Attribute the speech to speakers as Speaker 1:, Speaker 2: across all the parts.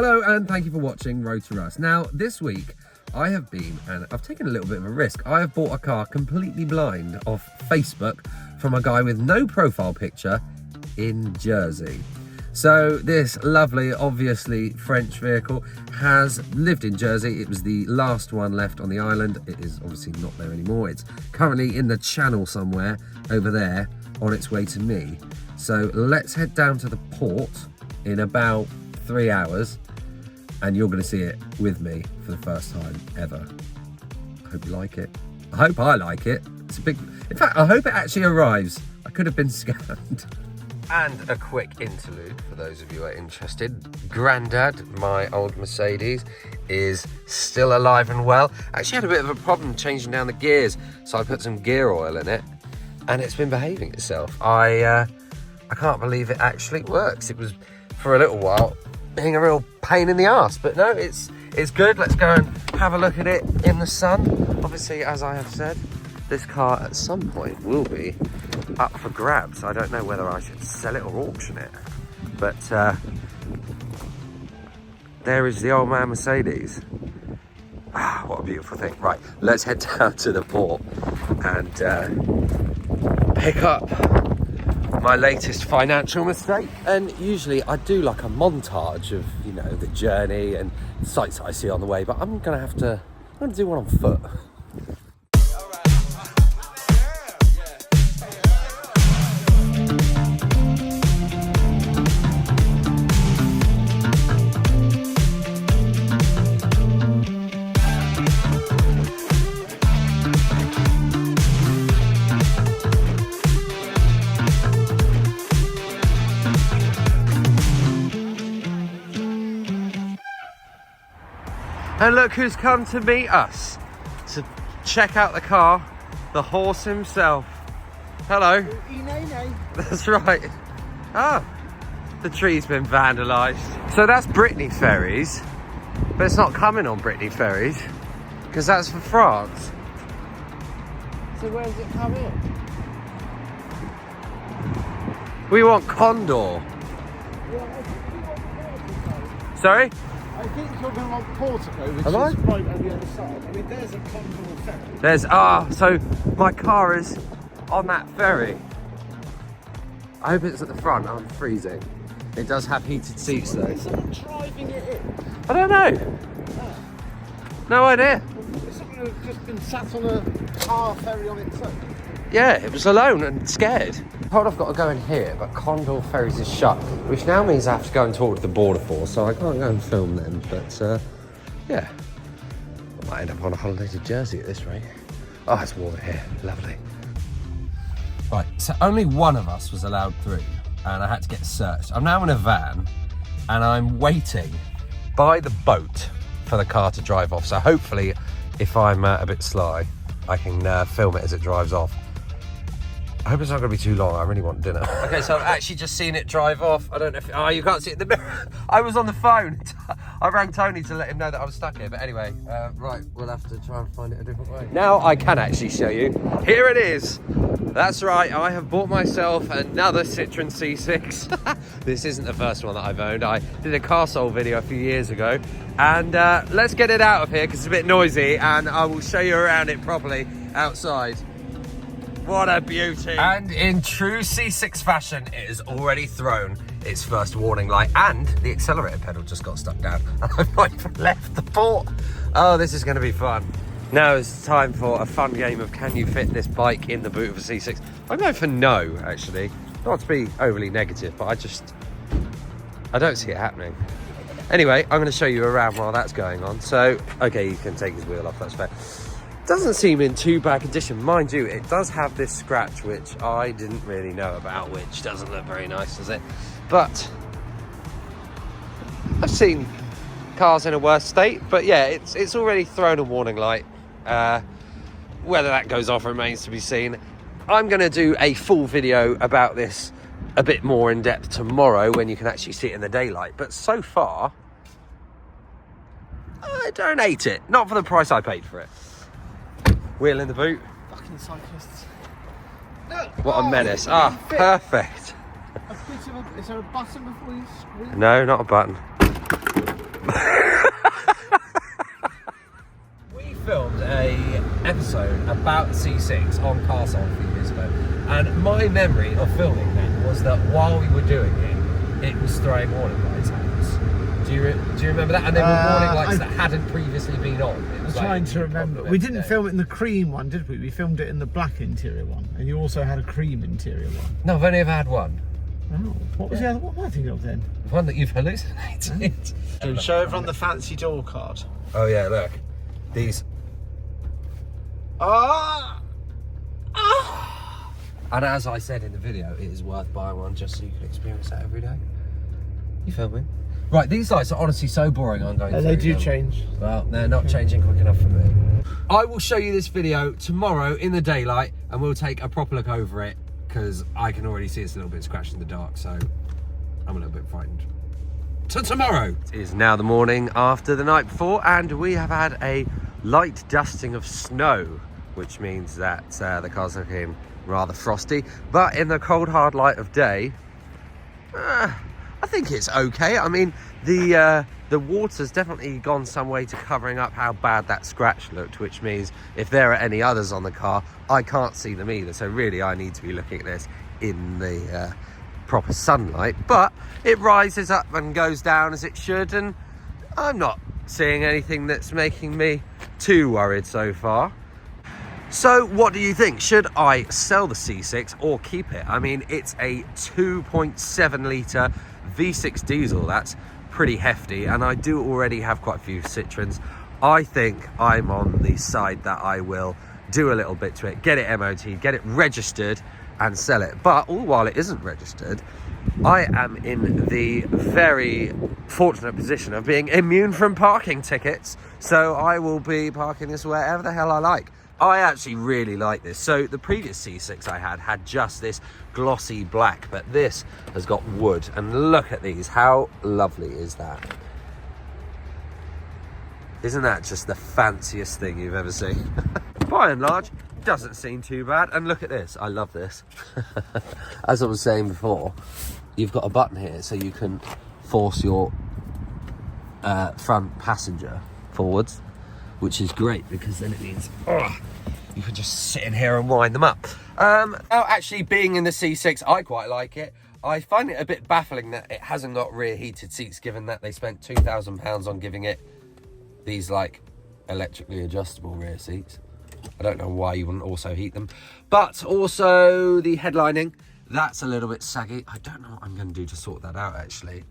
Speaker 1: Hello and thank you for watching Road to Rust. Now, this week I have been, and I've taken a little bit of a risk. I have bought a car completely blind off Facebook from a guy with no profile picture in Jersey. So this lovely, obviously French vehicle has lived in Jersey. It was the last one left on the island. It is obviously not there anymore. It's currently in the channel somewhere over there on its way to me. So let's head down to the port in about 3 hours and you're going to see it with me for the first time ever. I hope you like it. I hope I like it. It's a big, in fact, I hope it actually arrives. I could have been scammed. And a quick interlude for those of you who are interested. Grandad, my old Mercedes, is still alive and well. Actually had a bit of a problem changing down the gears, so I put some gear oil in it and it's been behaving itself. I can't believe it actually works. It was, for a little while, being a real pain in the arse, but no, it's good. Let's go and have a look at it in the sun. Obviously, as I have said, this car at some point will be up for grabs. I don't know whether I should sell it or auction it, but there is the old man Mercedes. Ah, what a beautiful thing. Right, let's head down to the port and pick up my latest financial mistake. And usually I do like a montage of, you know, the journey and sights I see on the way, but I'm gonna do one on foot. And look who's come to meet us to check out the car, the horse himself. Hello. That's right. Ah, the tree's been vandalised. So that's Brittany Ferries, but it's not coming on Brittany Ferries because that's for France. So where does it come in? We want Condor. Sorry?
Speaker 2: I think you're going to want Portico, which
Speaker 1: Am I?
Speaker 2: is right on the other side. I mean, there's a Condor ferry.
Speaker 1: There's, so my car is on that ferry. I hope it's at the front. I'm freezing. It does have heated seats though.
Speaker 2: Is someone driving it in?
Speaker 1: I don't know. No idea.
Speaker 2: Is someone who's just been sat on a car ferry on its own?
Speaker 1: Yeah, it was alone and scared. Told I've got to go in here, but Condor Ferries is shut, which now means I have to go and talk to the Border Force, so I can't go and film them. But yeah, I might end up on a holiday to Jersey at this rate. Oh, it's warm here, lovely. Right, so only one of us was allowed through, and I had to get searched. I'm now in a van, and I'm waiting by the boat for the car to drive off. So hopefully, if I'm a bit sly, I can film it as it drives off. I hope it's not going to be too long. I really want dinner. Okay, so I've actually just seen it drive off. I don't know if... Oh, you can't see it in the mirror. I was on the phone. I rang Tony to let him know that I was stuck here. But anyway, right, we'll have to try and find it a different way. Now I can actually show you. Here it is. That's right. I have bought myself another Citroen C6. This isn't the first one that I've owned. I did a car soul video a few years ago. And let's get it out of here because it's a bit noisy. And I will show you around it properly outside. What a beauty. And in true C6 fashion, it has already thrown its first warning light and the accelerator pedal just got stuck down. I've not even left the port. Oh, this is going to be fun. Now it's time for a fun game of can you fit this bike in the boot of a C6? I'm going for no, actually. Not to be overly negative, but I don't see it happening. Anyway, I'm going to show you around while that's going on. So, okay, you can take his wheel off, that's fair. Doesn't seem in too bad condition. Mind you, it does have this scratch, which I didn't really know about, which doesn't look very nice, does it? But I've seen cars in a worse state, but yeah, it's already thrown a warning light. Whether that goes off remains to be seen. I'm going to do a full video about this a bit more in depth tomorrow when you can actually see it in the daylight. But so far, I don't hate it. Not for the price I paid for it. Wheel in the boot.
Speaker 2: Fucking cyclists.
Speaker 1: What a menace. Ah, perfect.
Speaker 2: Is there a button before you scream?
Speaker 1: No, not a button. We filmed a episode about the C6 on Castle a few years ago, and my memory of filming that was that while we were doing it, it was throwing warning lights at us. Do you remember that? And there were warning lights that hadn't previously been on. It was
Speaker 2: I'm trying to remember. We didn't film it in the cream one, did we? We filmed it in the black interior one, and you also had a cream interior one.
Speaker 1: No, I've only ever had one.
Speaker 2: Oh, what was the other? What am I thinking of then?
Speaker 1: The one that you've hallucinated.
Speaker 2: Show everyone the fancy door card.
Speaker 1: Oh yeah, look. These.
Speaker 2: Ah!
Speaker 1: And as I said in the video, it is worth buying one just so you can experience that every day. You feel me? Right, these lights are honestly so boring. I'm going.
Speaker 2: They do change.
Speaker 1: Well, they're not changing quick enough for me. I will show you this video tomorrow in the daylight, and we'll take a proper look over it because I can already see it's a little bit scratched in the dark. So I'm a little bit frightened. To tomorrow. It is now the morning after the night before, and we have had a light dusting of snow, which means that the car's looking rather frosty. But in the cold hard light of day, I think it's okay. I mean, the water's definitely gone some way to covering up how bad that scratch looked, which means if there are any others on the car, I can't see them either. So really, I need to be looking at this in the proper sunlight. But it rises up and goes down as it should, and I'm not seeing anything that's making me too worried so far. So what do you think? Should I sell the C6 or keep it? I mean, it's a 2.7 litre V6 diesel. That's pretty hefty, and I do already have quite a few Citroens. I think I'm on the side that I will do a little bit to it, get it MOT, get it registered and sell it. But all while it isn't registered, I am in the very fortunate position of being immune from parking tickets, so I will be parking this wherever the hell I like. I actually really like this. So the previous C6 I had just this glossy black, but this has got wood, and look at these. How lovely is that? Isn't that just the fanciest thing you've ever seen? By and large, doesn't seem too bad. And look at this, I love this. As I was saying before, you've got a button here so you can force your front passenger forwards, which is great because then it means you can just sit in here and wind them up. Now, actually being in the C6, I quite like it. I find it a bit baffling that it hasn't got rear heated seats, given that they spent £2,000 on giving it these like electrically adjustable rear seats. I don't know why you wouldn't also heat them. But also the headlining, that's a little bit saggy. I don't know what I'm going to do to sort that out, actually.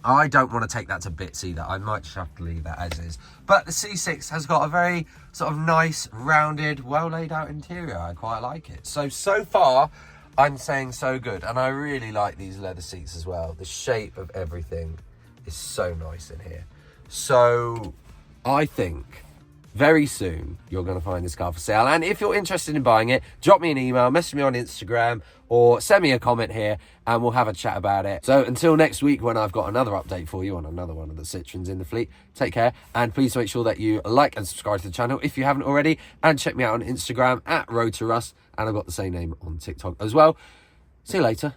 Speaker 1: I don't want to take that to bits either. I might just have to leave that as is. But the C6 has got a very sort of nice, rounded, well laid out interior. I quite like it. So far, I'm saying so good. And I really like these leather seats as well. The shape of everything is so nice in here. So I think very soon you're going to find this car for sale, and if you're interested in buying it, drop me an email, message me on Instagram, or send me a comment here and we'll have a chat about it. So until next week, when I've got another update for you on another one of the Citroens in the fleet, take care, and please make sure that you like and subscribe to the channel if you haven't already, and check me out on Instagram at Road to Rust, and I've got the same name on TikTok as well. See you later.